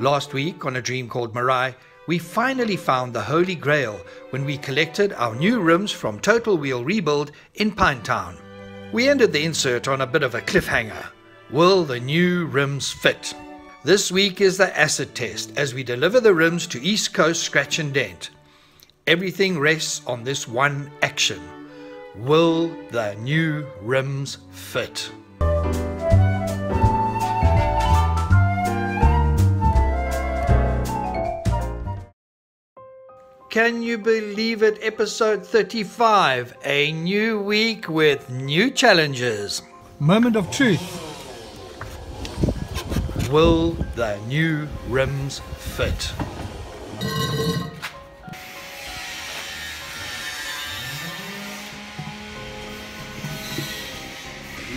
Last week on A Dream Called Meraaai, we finally found the Holy Grail when we collected our new rims from Total Wheel Rebuild in Pinetown. We ended the insert on a bit of a cliffhanger. Will the new rims fit? This week is the acid test as we deliver the rims to East Coast Scratch and Dent. Everything rests on this one action. Will the new rims fit? Can you believe it? Episode 35. A new week with new challenges. Moment of truth. Will the new rims fit?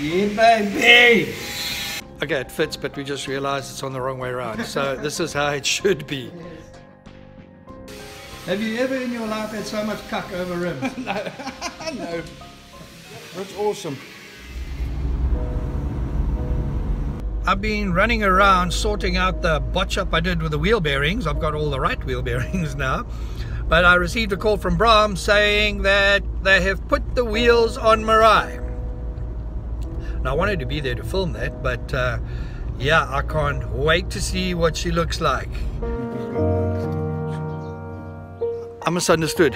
Yeah, baby! Okay, it fits, but we just realized it's on the wrong way around. So this is how it should be. Have you ever in your life had so much cuck over rims? No. That's awesome. I've been running around sorting out the botch up I did with the wheel bearings. I've got all the right wheel bearings now. But I received a call from Bram saying that they have put the wheels on Meraaai. Now, I wanted to be there to film that, but yeah, I can't wait to see what she looks like. I misunderstood.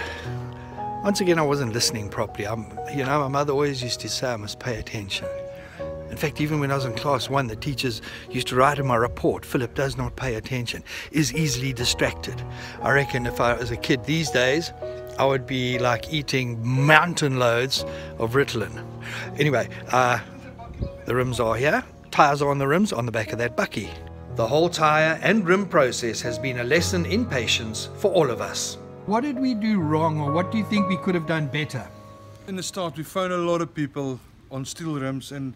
Once again, I wasn't listening properly. You know, my mother always used to say I must pay attention. In fact, even when I was in class 1, the teachers used to write in my report, Philip does not pay attention, is easily distracted. I reckon if I was a kid these days, I would be like eating mountain loads of Ritalin. Anyway, the rims are here. Tyres are on the rims on the back of that bucky. The whole tyre and rim process has been a lesson in patience for all of us. What did we do wrong, or what do you think we could have done better? In the start, we found a lot of people on steel rims, and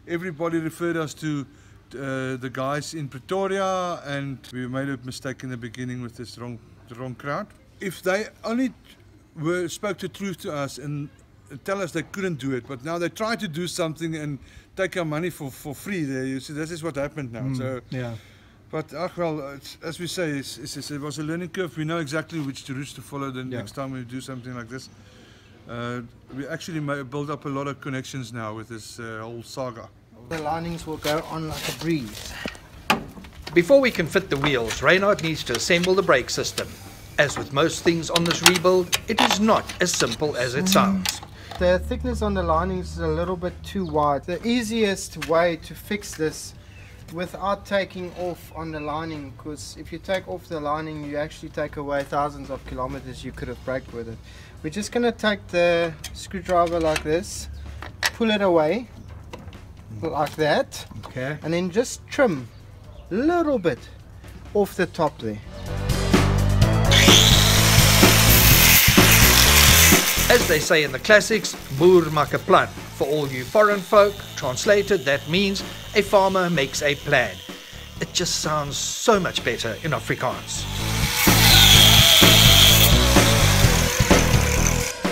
everybody referred us to the guys in Pretoria, and we made a mistake in the beginning with this the wrong crowd. If they only spoke the truth to us and tell us they couldn't do it, but now they try to do something and take our money for free. There, you see, this is what happened now. So yeah. But well, as we say, it was a learning curve. We know exactly which routes to follow the next time we do something like this. We actually build up a lot of connections now with this whole saga. The linings will go on like a breeze. Before we can fit the wheels, Reynard needs to assemble the brake system. As with most things on this rebuild, it is not as simple as it sounds. The thickness on the linings is a little bit too wide. The easiest way to fix this without taking off on the lining, because if you take off the lining, you actually take away thousands of kilometers you could have braked with it. We're just going to take the screwdriver like this, pull it away like that, Okay. and then just trim a little bit off the top there. As they say in the classics, boer maak 'n plan. For all you foreign folk, translated, that means a farmer makes a plan. It just sounds so much better in Afrikaans.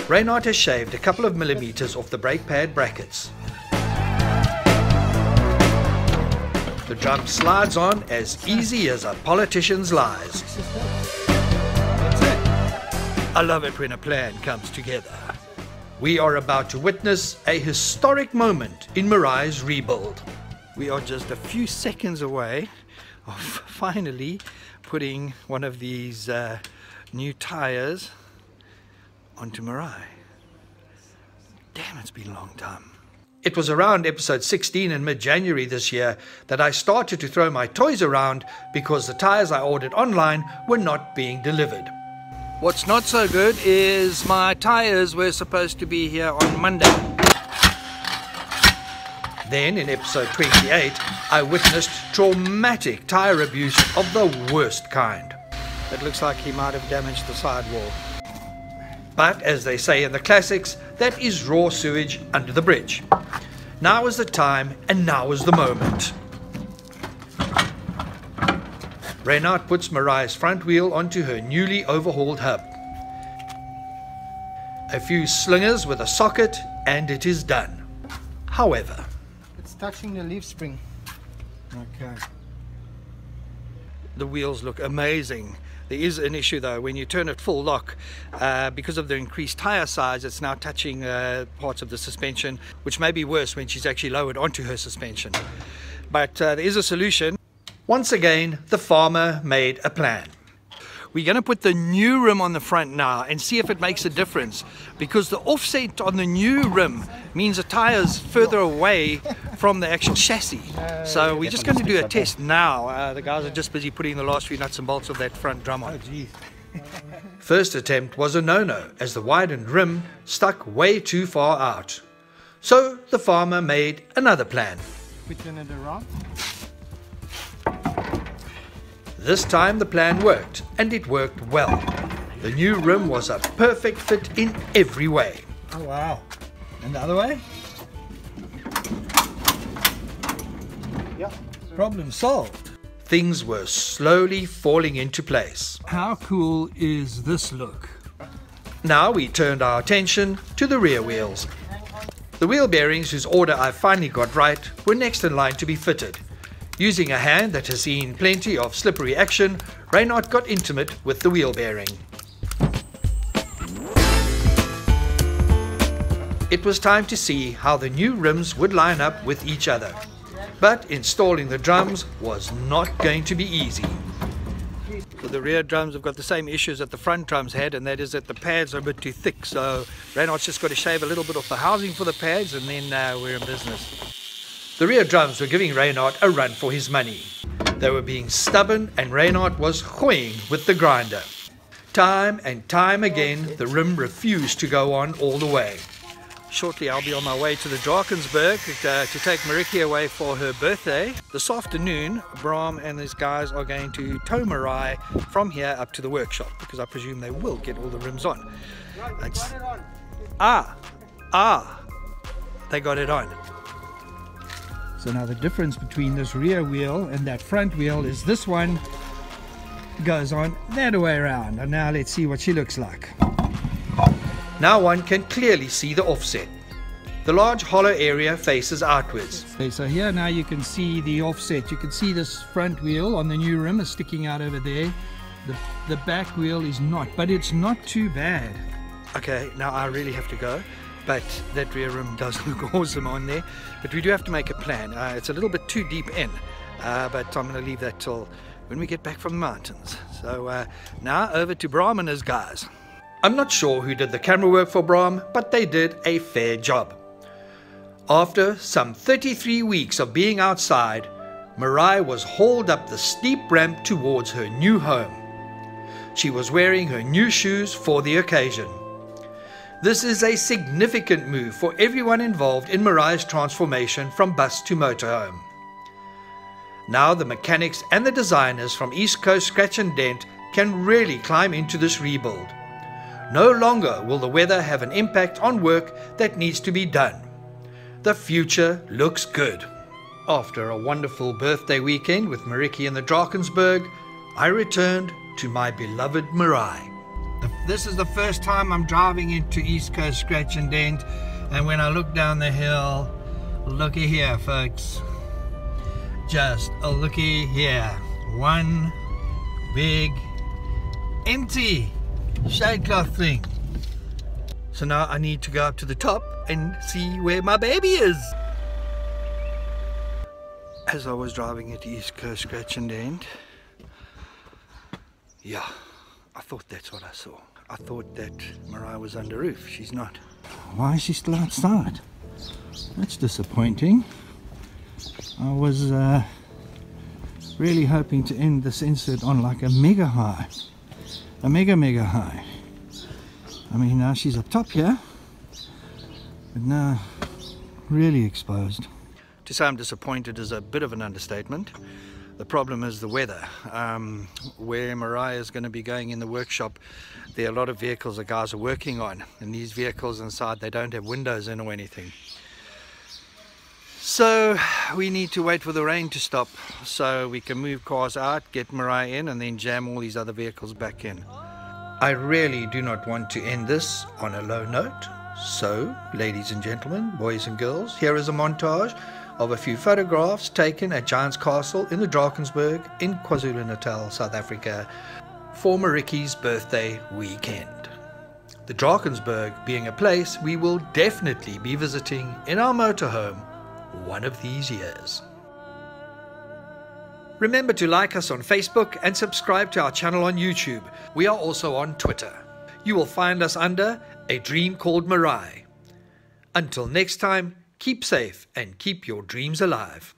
Reynard has shaved a couple of millimeters off the brake pad brackets. The drum slides on as easy as a politician's lies. I love it when a plan comes together. We are about to witness a historic moment in Meraai's rebuild. We are just a few seconds away of finally putting one of these new tyres onto Meraaai. Damn, it's been a long time. It was around episode 16 in mid-January this year that I started to throw my toys around because the tyres I ordered online were not being delivered. What's not so good is my tyres were supposed to be here on Monday. Then in episode 28, I witnessed traumatic tyre abuse of the worst kind. It looks like he might have damaged the sidewall. But as they say in the classics, that is raw sewage under the bridge. Now is the time and now is the moment. Reynard puts Meraai's front wheel onto her newly overhauled hub. A few slingers with a socket and it is done. However, It's touching the leaf spring. Okay. the wheels look amazing. There is an issue though, when you turn it full lock, because of the increased tire size, it's now touching parts of the suspension, which may be worse when she's actually lowered onto her suspension. But there is a solution. Once again, the farmer made a plan. We're going to put the new rim on the front now and see if it makes a difference, because the offset on the new rim means the tire's further away from the actual chassis. So we're just going to do a test now. The guys are just busy putting the last few nuts and bolts of that front drum on. First attempt was a no-no, as the widened rim stuck way too far out. So the farmer made another plan. We turn it around. This time the plan worked, and it worked well. The new rim was a perfect fit in every way. Oh wow. And the other way? Yeah. Problem solved. Things were slowly falling into place. How cool is this look? Now we turned our attention to the rear wheels. The wheel bearings, whose order I finally got right, were next in line to be fitted. Using a hand that has seen plenty of slippery action, Reynard got intimate with the wheel bearing. It was time to see how the new rims would line up with each other. But installing the drums was not going to be easy. So the rear drums have got the same issues that the front drums had, and that is that the pads are a bit too thick. So Reynard's just got to shave a little bit off the housing for the pads, and then we're in business. The rear drums were giving Reynard a run for his money. They were being stubborn, and Reynard was hoying with the grinder. Time and time again, the rim refused to go on all the way. Shortly I'll be on my way to the Drakensberg to take Mariki away for her birthday. This afternoon, Bram and his guys are going to tow Meraaai from here up to the workshop, because I presume they will get all the rims on. They got it on. So now the difference between this rear wheel and that front wheel is this one goes on that way around. And now let's see what she looks like. Now one can clearly see the offset. The large hollow area faces outwards. Okay, so here now you can see the offset. You can see this front wheel on the new rim is sticking out over there. The back wheel is not, but it's not too bad. Okay, now I really have to go. But that rear rim does look awesome on there. But we do have to make a plan. It's a little bit too deep in, but I'm going to leave that till when we get back from the mountains. So now over to Bram and his guys. I'm not sure who did the camera work for Bram, but they did a fair job. After some 33 weeks of being outside, Meraaai was hauled up the steep ramp towards her new home. She was wearing her new shoes for the occasion. This is a significant move for everyone involved in Meraai's transformation from bus to motorhome. Now the mechanics and the designers from East Coast Scratch and Dent can really climb into this rebuild. No longer will the weather have an impact on work that needs to be done. The future looks good. After a wonderful birthday weekend with Mariki in the Drakensberg, I returned to my beloved Meraaai. This is the first time I'm driving into East Coast Scratch and Dent, and when I look down the hill, looky here folks, just looky here, one big empty shade cloth thing. So now I need to go up to the top and see where my baby is. As I was driving into East Coast Scratch and Dent, yeah, I thought that's what I saw. I thought that Meraaai was under roof. She's not. Why is she still outside? That's disappointing. I was really hoping to end this insert on like a mega high. A mega high. I mean, now she's up top here, but now really exposed. To say I'm disappointed is a bit of an understatement. The problem is the weather. Where Meraaai is going to be going in the workshop, there are a lot of vehicles the guys are working on, and these vehicles inside, they don't have windows in or anything. So we need to wait for the rain to stop so we can move cars out, get Meraaai in, and then jam all these other vehicles back in. I really do not want to end this on a low note. So, ladies and gentlemen, boys and girls, here is a montage of a few photographs taken at Giant's Castle in the Drakensberg in KwaZulu-Natal, South Africa, for Mariki's birthday weekend. The Drakensberg being a place we will definitely be visiting in our motorhome one of these years. Remember to like us on Facebook and subscribe to our channel on YouTube. We are also on Twitter. You will find us under A Dream Called Meraai. Until next time, keep safe and keep your dreams alive.